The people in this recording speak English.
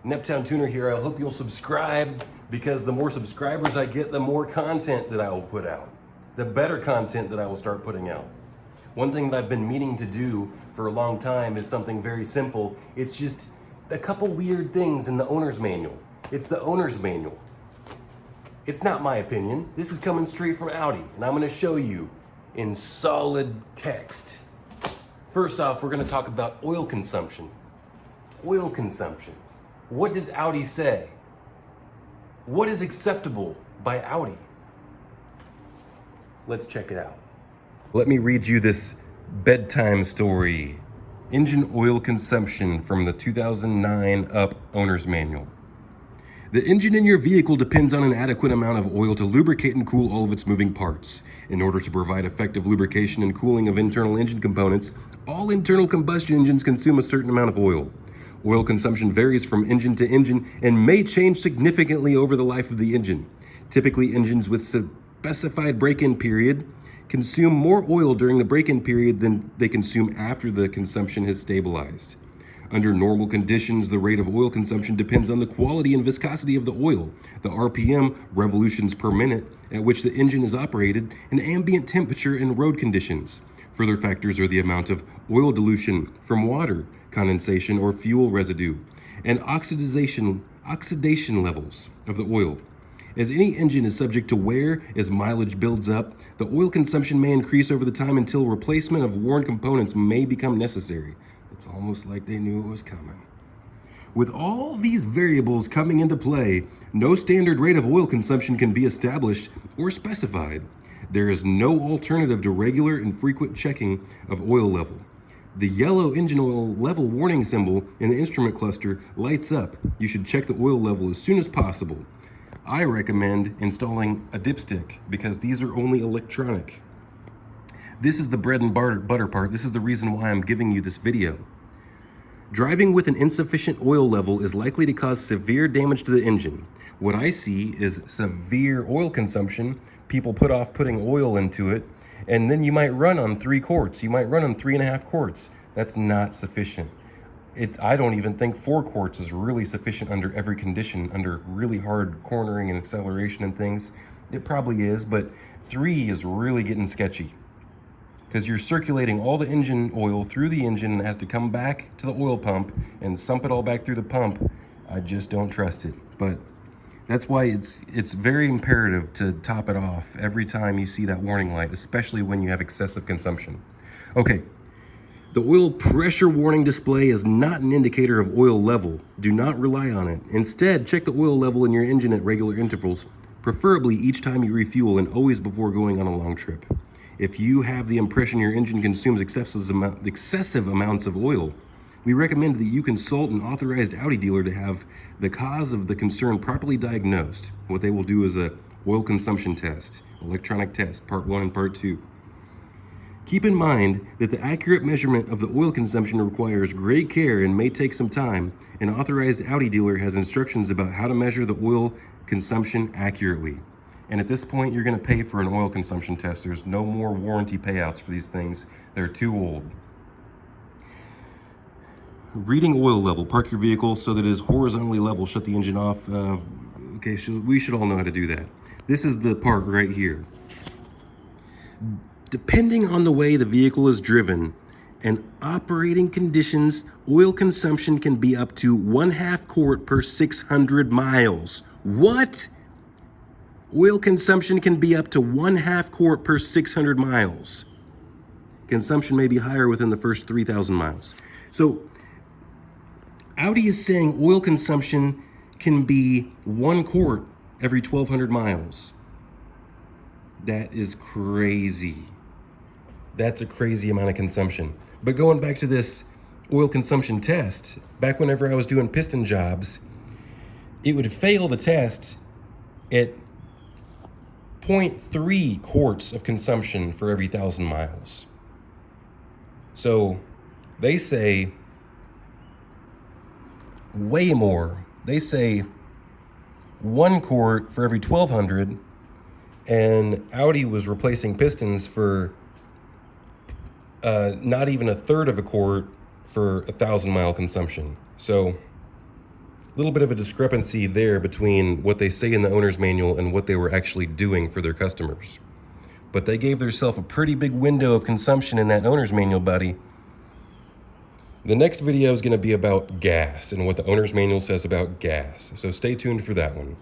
Neptown Tuner here. I hope you'll subscribe because the more subscribers I get, the more content that I will put out. The better content that I will start putting out. One thing that I've been meaning to do for a long time is something very simple. It's just a couple weird things in the owner's manual. It's the owner's manual. It's not my opinion. This is coming straight from Audi, and I'm gonna show you in solid text. First off, we're gonna talk about oil consumption. Oil consumption. What does Audi say? What is acceptable by Audi? Let's check it out. Let me read you this bedtime story. Engine oil consumption from the 2009 Up Owner's Manual. The engine in your vehicle depends on an adequate amount of oil to lubricate and cool all of its moving parts. In order to provide effective lubrication and cooling of internal engine components, all internal combustion engines consume a certain amount of oil. Oil consumption varies from engine to engine and may change significantly over the life of the engine. Typically, engines with specified break-in period consume more oil during the break-in period than they consume after the consumption has stabilized. Under normal conditions, the rate of oil consumption depends on the quality and viscosity of the oil, the RPM, revolutions per minute, at which the engine is operated, and ambient temperature and road conditions. Further factors are the amount of oil dilution from water, condensation, or fuel residue, and oxidation levels of the oil. As any engine is subject to wear as mileage builds up, the oil consumption may increase over the time until replacement of worn components may become necessary. It's almost like they knew it was coming. With all these variables coming into play, no standard rate of oil consumption can be established or specified. There is no alternative to regular and frequent checking of oil level. The yellow engine oil level warning symbol in the instrument cluster lights up. You should check the oil level as soon as possible. I recommend installing a dipstick because these are only electronic. This is the bread and butter part. This is the reason why I'm giving you this video. Driving with an insufficient oil level is likely to cause severe damage to the engine. What I see is severe oil consumption. People put off putting oil into it, and then you might run on 3 quarts. You might run on 3.5 quarts. That's not sufficient. I don't even think 4 quarts is really sufficient under every condition, under really hard cornering and acceleration and things. It probably is, but 3 is really getting sketchy. Because you're circulating all the engine oil through the engine and it has to come back to the oil pump and sump it all back through the pump. I just don't trust it. But that's why it's very imperative to top it off every time you see that warning light, especially when you have excessive consumption. Okay, the oil pressure warning display is not an indicator of oil level. Do not rely on it. Instead, check the oil level in your engine at regular intervals, preferably each time you refuel and always before going on a long trip. If you have the impression your engine consumes excessive amounts of oil, we recommend that you consult an authorized Audi dealer to have the cause of the concern properly diagnosed. What they will do is a oil consumption test, electronic test, part 1 and part 2. Keep in mind that the accurate measurement of the oil consumption requires great care and may take some time. An authorized Audi dealer has instructions about how to measure the oil consumption accurately. And at this point, you're gonna pay for an oil consumption test. There's no more warranty payouts for these things. They're too old. Reading oil level. Park your vehicle so that it is horizontally level. Shut the engine off. Okay, we should all know how to do that. This is the part right here. Depending on the way the vehicle is driven and operating conditions, oil consumption can be up to 1/2 quart per 600 miles. What? Oil consumption can be up to 1/2 quart per 600 miles. Consumption may be higher within the first 3,000 miles. So Audi is saying oil consumption can be 1 quart every 1,200 miles. That is crazy. That's a crazy amount of consumption. But going back to this oil consumption test, back whenever I was doing piston jobs, it would fail the test at 0.3 quarts of consumption for every 1,000 miles. So they say way more. They say 1 quart for every 1,200, and Audi was replacing pistons for not even 1/3 of a quart for 1,000 mile consumption. So little bit of a discrepancy there between what they say in the owner's manual and what they were actually doing for their customers. But they gave themselves a pretty big window of consumption in that owner's manual, buddy. The next video is going to be about gas and what the owner's manual says about gas, so stay tuned for that one.